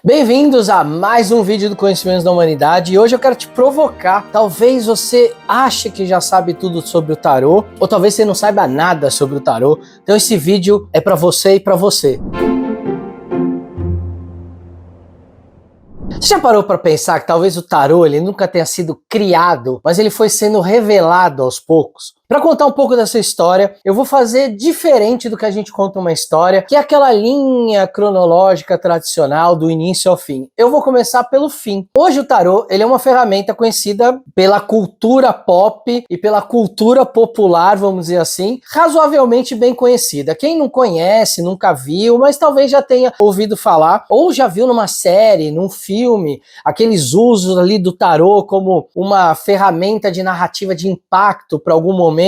Bem-vindos a mais um vídeo do Conhecimentos da Humanidade e hoje eu quero te provocar. Talvez você ache que já sabe tudo sobre o tarô, ou talvez você não saiba nada sobre o tarô. Então esse vídeo é para você e para você. Você já parou para pensar que talvez o tarô ele nunca tenha sido criado, mas ele foi sendo revelado aos poucos? Para contar um pouco dessa história, eu vou fazer diferente do que a gente conta uma história, que é aquela linha cronológica tradicional do início ao fim. Eu vou começar pelo fim. Hoje o tarô ele é uma ferramenta conhecida pela cultura pop e pela cultura popular, vamos dizer assim, razoavelmente bem conhecida. Quem não conhece, nunca viu, mas talvez já tenha ouvido falar, ou já viu numa série, num filme, aqueles usos ali do tarô como uma ferramenta de narrativa de impacto para algum momento.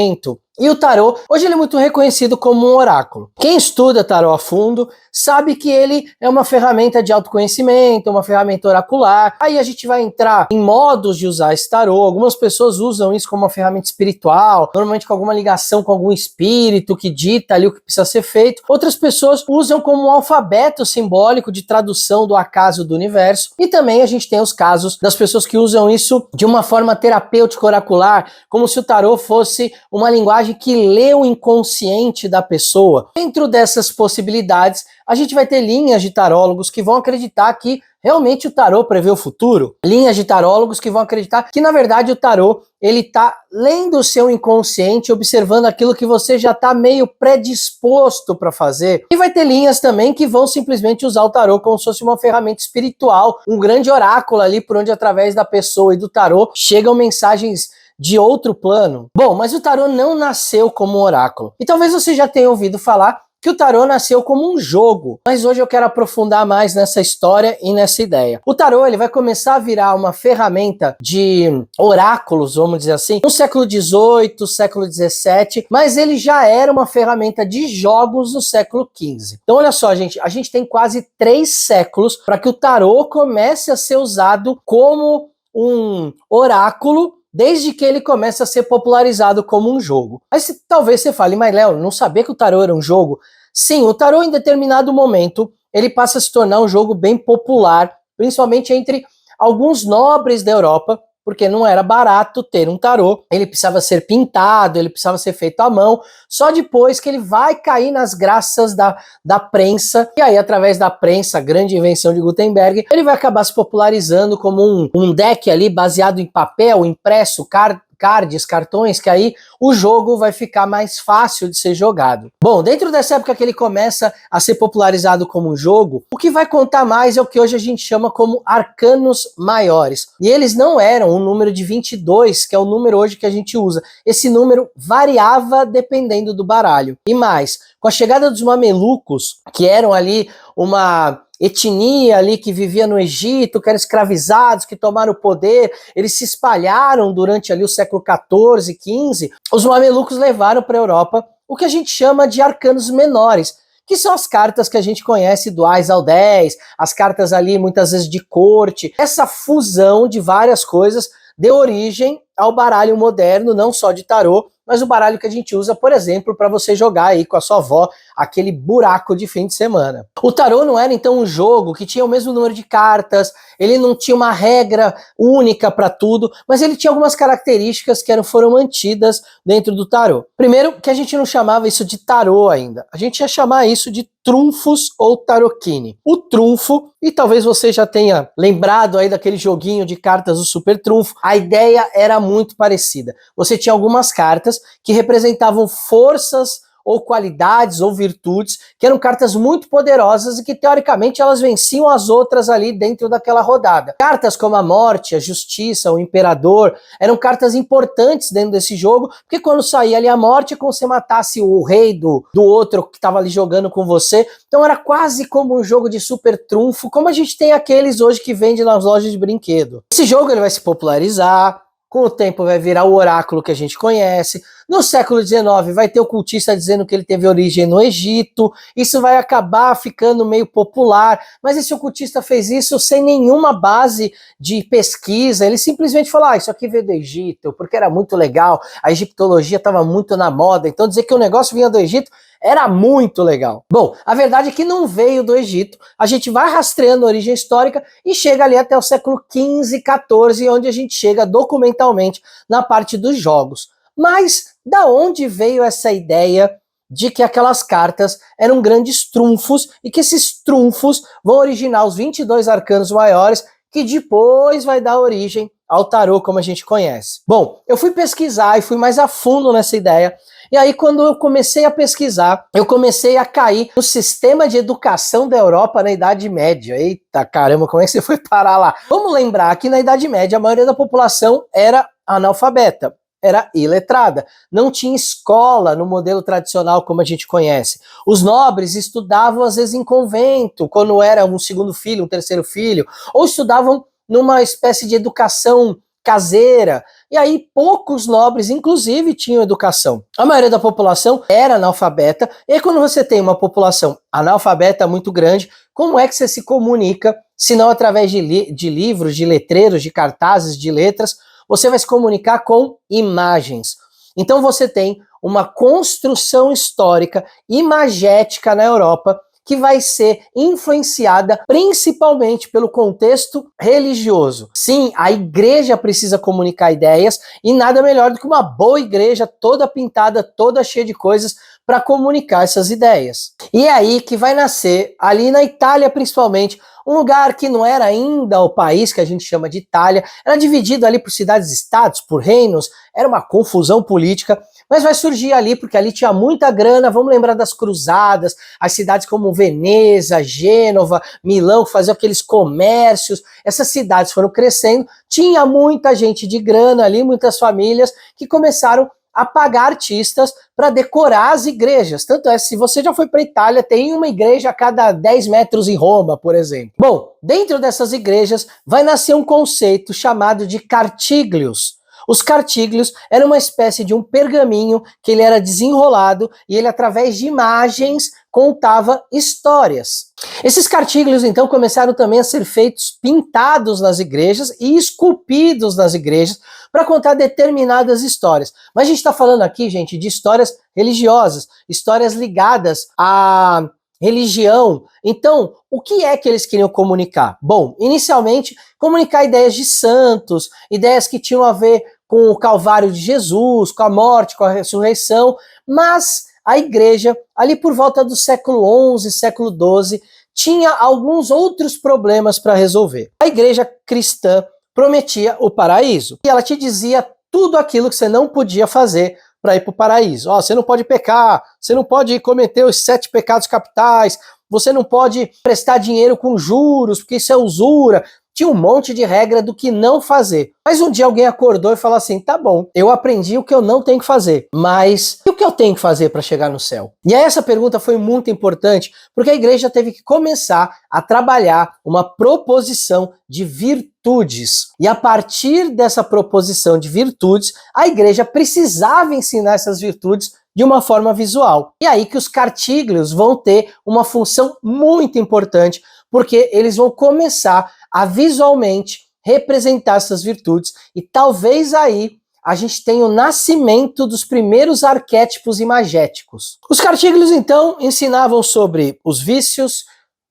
E o tarô, hoje ele é muito reconhecido como um oráculo. Quem estuda tarô a fundo sabe que ele é uma ferramenta de autoconhecimento, uma ferramenta oracular. Aí a gente vai entrar em modos de usar esse tarô. Algumas pessoas usam isso como uma ferramenta espiritual, normalmente com alguma ligação com algum espírito que dita ali o que precisa ser feito. Outras pessoas usam como um alfabeto simbólico de tradução do acaso do universo. E também a gente tem os casos das pessoas que usam isso de uma forma terapêutica oracular, como se o tarô fosse uma linguagem que lê o inconsciente da pessoa. Dentro dessas possibilidades, a gente vai ter linhas de tarólogos que vão acreditar que realmente o tarô prevê o futuro. Linhas de tarólogos que vão acreditar que, na verdade, o tarô ele tá lendo o seu inconsciente, observando aquilo que você já tá meio predisposto para fazer. E vai ter linhas também que vão simplesmente usar o tarô como se fosse uma ferramenta espiritual, um grande oráculo ali por onde, através da pessoa e do tarô, chegam mensagens de outro plano. Bom, mas o tarô não nasceu como um oráculo. E talvez você já tenha ouvido falar que o tarô nasceu como um jogo, mas hoje eu quero aprofundar mais nessa história e nessa ideia. O tarô ele vai começar a virar uma ferramenta de oráculos, vamos dizer assim, no século XVIII, século XVII, mas ele já era uma ferramenta de jogos no século XV. Então olha só, gente, a gente tem quase 3 séculos para que o tarô comece a ser usado como um oráculo, desde que ele começa a ser popularizado como um jogo. Mas talvez você fale, mas Léo, não sabia que o tarô era um jogo? Sim, o tarô em determinado momento, ele passa a se tornar um jogo bem popular, principalmente entre alguns nobres da Europa, porque não era barato ter um tarô, ele precisava ser pintado, ele precisava ser feito à mão, só depois que ele vai cair nas graças da prensa, e aí através da prensa, a grande invenção de Gutenberg, ele vai acabar se popularizando como um deck ali baseado em papel, impresso, cards, cartões, que aí o jogo vai ficar mais fácil de ser jogado. Bom, dentro dessa época que ele começa a ser popularizado como um jogo, o que vai contar mais é o que hoje a gente chama como arcanos maiores. E eles não eram o número de 22, que é o número hoje que a gente usa. Esse número variava dependendo do baralho. E mais, com a chegada dos mamelucos, que eram ali uma etnia ali que vivia no Egito, que eram escravizados, que tomaram o poder, eles se espalharam durante ali o século XIV, XV, os mamelucos levaram para a Europa o que a gente chama de arcanos menores, que são as cartas que a gente conhece do Ás ao 10, as cartas ali muitas vezes de corte. Essa fusão de várias coisas deu origem ao baralho moderno, não só de tarô, mas o baralho que a gente usa, por exemplo, para você jogar aí com a sua avó aquele buraco de fim de semana. O tarô não era então um jogo que tinha o mesmo número de cartas, ele não tinha uma regra única para tudo, mas ele tinha algumas características que foram mantidas dentro do tarô. Primeiro, que a gente não chamava isso de tarô ainda, a gente ia chamar isso de trunfos ou tarokine. O trunfo, e talvez você já tenha lembrado aí daquele joguinho de cartas do Super Trunfo, a ideia era muito parecida. Você tinha algumas cartas que representavam forças ou qualidades ou virtudes, que eram cartas muito poderosas e que teoricamente elas venciam as outras ali dentro daquela rodada. Cartas como a morte, a justiça, o imperador, eram cartas importantes dentro desse jogo, porque quando saía ali a morte é como se você matasse o rei do outro que estava ali jogando com você, então era quase como um jogo de super trunfo, como a gente tem aqueles hoje que vende nas lojas de brinquedo. Esse jogo ele vai se popularizar, com o tempo vai virar o oráculo que a gente conhece. No século XIX vai ter o cultista dizendo que ele teve origem no Egito. Isso vai acabar ficando meio popular. Mas esse ocultista fez isso sem nenhuma base de pesquisa. Ele simplesmente falou, isso aqui veio do Egito, porque era muito legal. A egiptologia estava muito na moda. Então dizer que o negócio vinha do Egito Era muito legal. Bom, a verdade é que não veio do Egito, a gente vai rastreando a origem histórica e chega ali até o século XV, XIV, onde a gente chega documentalmente na parte dos jogos. Mas da onde veio essa ideia de que aquelas cartas eram grandes trunfos e que esses trunfos vão originar os 22 arcanos maiores, que depois vai dar origem ao tarô como a gente conhece? Bom, eu fui pesquisar e fui mais a fundo nessa ideia, e aí quando eu comecei a pesquisar, eu comecei a cair no sistema de educação da Europa na Idade Média. Eita caramba, como é que você foi parar lá? Vamos lembrar que na Idade Média a maioria da população era analfabeta, era iletrada, não tinha escola no modelo tradicional como a gente conhece. Os nobres estudavam às vezes em convento, quando era um segundo filho, um terceiro filho, ou estudavam numa espécie de educação caseira, e aí poucos nobres, inclusive, tinham educação. A maioria da população era analfabeta, e aí quando você tem uma população analfabeta muito grande, como é que você se comunica, se não através de livros, de letreiros, de cartazes, de letras? Você vai se comunicar com imagens. Então você tem uma construção histórica imagética na Europa que vai ser influenciada principalmente pelo contexto religioso. Sim, a igreja precisa comunicar ideias e nada melhor do que uma boa igreja toda pintada, toda cheia de coisas para comunicar essas ideias. E é aí que vai nascer, ali na Itália principalmente, um lugar que não era ainda o país que a gente chama de Itália, era dividido ali por cidades-estados, por reinos, era uma confusão política, mas vai surgir ali porque ali tinha muita grana. Vamos lembrar das cruzadas, as cidades como Veneza, Gênova, Milão, que faziam aqueles comércios, essas cidades foram crescendo, tinha muita gente de grana ali, muitas famílias que começaram a pagar artistas para decorar as igrejas. Tanto é, se você já foi para a Itália, tem uma igreja a cada 10 metros em Roma, por exemplo. Bom, dentro dessas igrejas vai nascer um conceito chamado de cartíglios. Os cartíglios eram uma espécie de um pergaminho que ele era desenrolado e ele, através de imagens, contava histórias. Esses cartíglios, então, começaram também a ser feitos pintados nas igrejas e esculpidos nas igrejas para contar determinadas histórias. Mas a gente está falando aqui, gente, de histórias religiosas, histórias ligadas à religião. Então, o que é que eles queriam comunicar? Bom, inicialmente, comunicar ideias de santos, ideias que tinham a ver com o Calvário de Jesus, com a morte, com a ressurreição, mas a igreja, ali por volta do século XI, século XII, tinha alguns outros problemas para resolver. A igreja cristã prometia o paraíso, e ela te dizia tudo aquilo que você não podia fazer para ir para o paraíso. Ó, você não pode pecar, você não pode cometer os 7 pecados capitais, você não pode prestar dinheiro com juros, porque isso é usura. Tinha um monte de regra do que não fazer. Mas um dia alguém acordou e falou assim, tá bom, eu aprendi o que eu não tenho que fazer, mas e o que eu tenho que fazer para chegar no céu? E aí essa pergunta foi muito importante, porque a igreja teve que começar a trabalhar uma proposição de virtudes. E a partir dessa proposição de virtudes, a igreja precisava ensinar essas virtudes de uma forma visual. E aí que os cartíglios vão ter uma função muito importante, porque eles vão começar a visualmente representar essas virtudes, e talvez aí a gente tenha o nascimento dos primeiros arquétipos imagéticos. Os cartíglios, então, ensinavam sobre os vícios,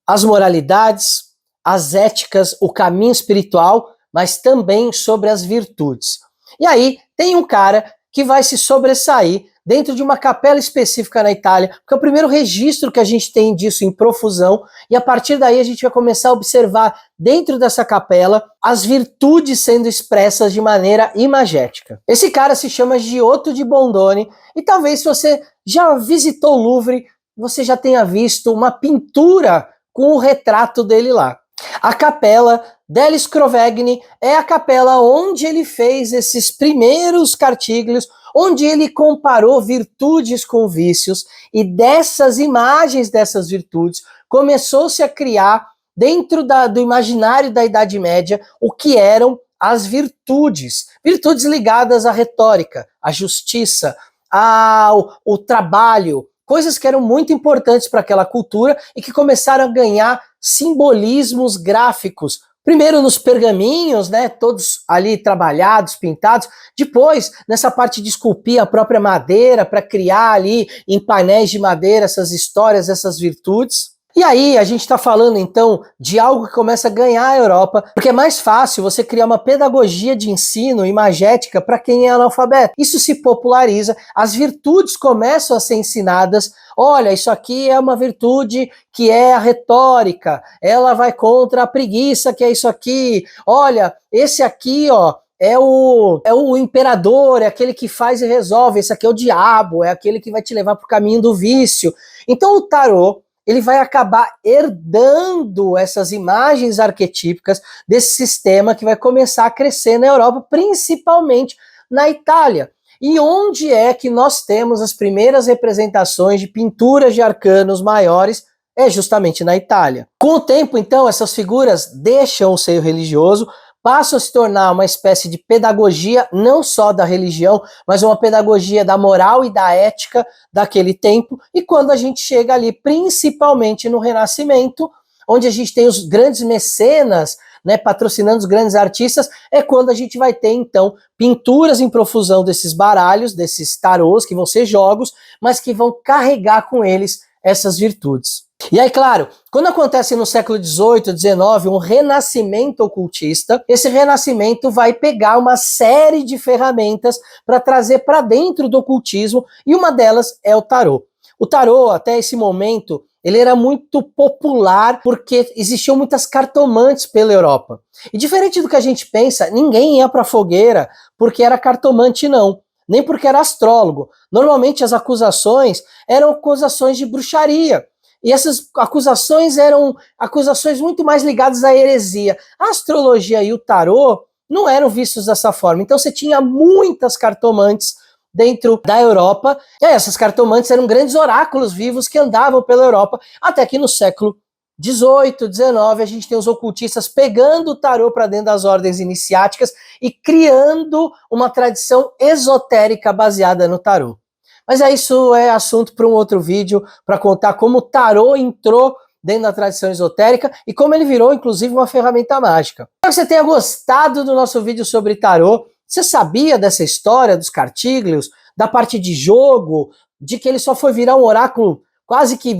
as moralidades, as éticas, o caminho espiritual, mas também sobre as virtudes. E aí tem um cara que vai se sobressair dentro de uma capela específica na Itália, porque é o primeiro registro que a gente tem disso em profusão, e a partir daí a gente vai começar a observar dentro dessa capela as virtudes sendo expressas de maneira imagética. Esse cara se chama Giotto di Bondone, e talvez se você já visitou o Louvre, você já tenha visto uma pintura com o retrato dele lá. A capela degli Scrovegni é a capela onde ele fez esses primeiros cartíglios, onde ele comparou virtudes com vícios, e dessas imagens dessas virtudes começou-se a criar, dentro do imaginário da Idade Média, o que eram as virtudes. Virtudes ligadas à retórica, à justiça, ao trabalho, coisas que eram muito importantes para aquela cultura e que começaram a ganhar simbolismos gráficos, Primeiro nos pergaminhos, né, todos ali trabalhados, pintados. Depois, nessa parte de esculpir a própria madeira para criar ali em painéis de madeira essas histórias, essas virtudes. E aí a gente está falando então de algo que começa a ganhar a Europa, porque é mais fácil você criar uma pedagogia de ensino imagética para quem é analfabeto. Isso se populariza, as virtudes começam a ser ensinadas. Olha, isso aqui é uma virtude que é a retórica, ela vai contra a preguiça, que é isso aqui. Olha, esse aqui, ó, é o imperador, é aquele que faz e resolve. Esse aqui é o diabo, é aquele que vai te levar para o caminho do vício. Então o tarô, ele vai acabar herdando essas imagens arquetípicas desse sistema que vai começar a crescer na Europa, principalmente na Itália. E onde é que nós temos as primeiras representações de pinturas de arcanos maiores? É justamente na Itália. Com o tempo, então, essas figuras deixam o seio religioso, passam a se tornar uma espécie de pedagogia, não só da religião, mas uma pedagogia da moral e da ética daquele tempo. E quando a gente chega ali, principalmente no Renascimento, onde a gente tem os grandes mecenas, né, patrocinando os grandes artistas, é quando a gente vai ter, então, pinturas em profusão desses baralhos, desses tarôs, que vão ser jogos, mas que vão carregar com eles essas virtudes. E aí, claro, quando acontece no século XVIII, XIX, um renascimento ocultista, esse renascimento vai pegar uma série de ferramentas para trazer para dentro do ocultismo, e uma delas é o tarô. O tarô, até esse momento, ele era muito popular porque existiam muitas cartomantes pela Europa. E diferente do que a gente pensa, ninguém ia para a fogueira porque era cartomante, não. Nem porque era astrólogo. Normalmente as acusações eram acusações de bruxaria. E essas acusações eram acusações muito mais ligadas à heresia. A astrologia e o tarô não eram vistos dessa forma. Então você tinha muitas cartomantes dentro da Europa. E essas cartomantes eram grandes oráculos vivos que andavam pela Europa. Até que no século XVIII, XIX, a gente tem os ocultistas pegando o tarô para dentro das ordens iniciáticas e criando uma tradição esotérica baseada no tarô. Mas isso é assunto para um outro vídeo, para contar como o tarô entrou dentro da tradição esotérica e como ele virou, inclusive, uma ferramenta mágica. Espero que você tenha gostado do nosso vídeo sobre tarô. Você sabia dessa história dos cartíglios, da parte de jogo, de que ele só foi virar um oráculo quase que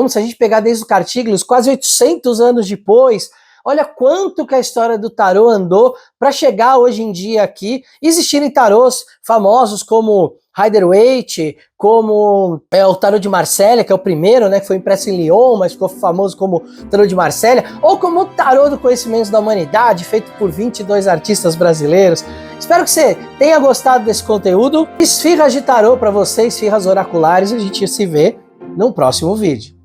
se a gente pegar desde os cartíglios, quase 800 anos depois? Olha quanto que a história do tarô andou para chegar hoje em dia aqui. Existirem tarôs famosos como Rider-Waite, como o tarô de Marsella, que é o primeiro, né, que foi impresso em Lyon, mas ficou famoso como tarô de Marsella, ou como o tarô do conhecimento da humanidade, feito por 22 artistas brasileiros. Espero que você tenha gostado desse conteúdo. Esfirras de tarô para vocês, esfirras oraculares, e a gente se vê no próximo vídeo.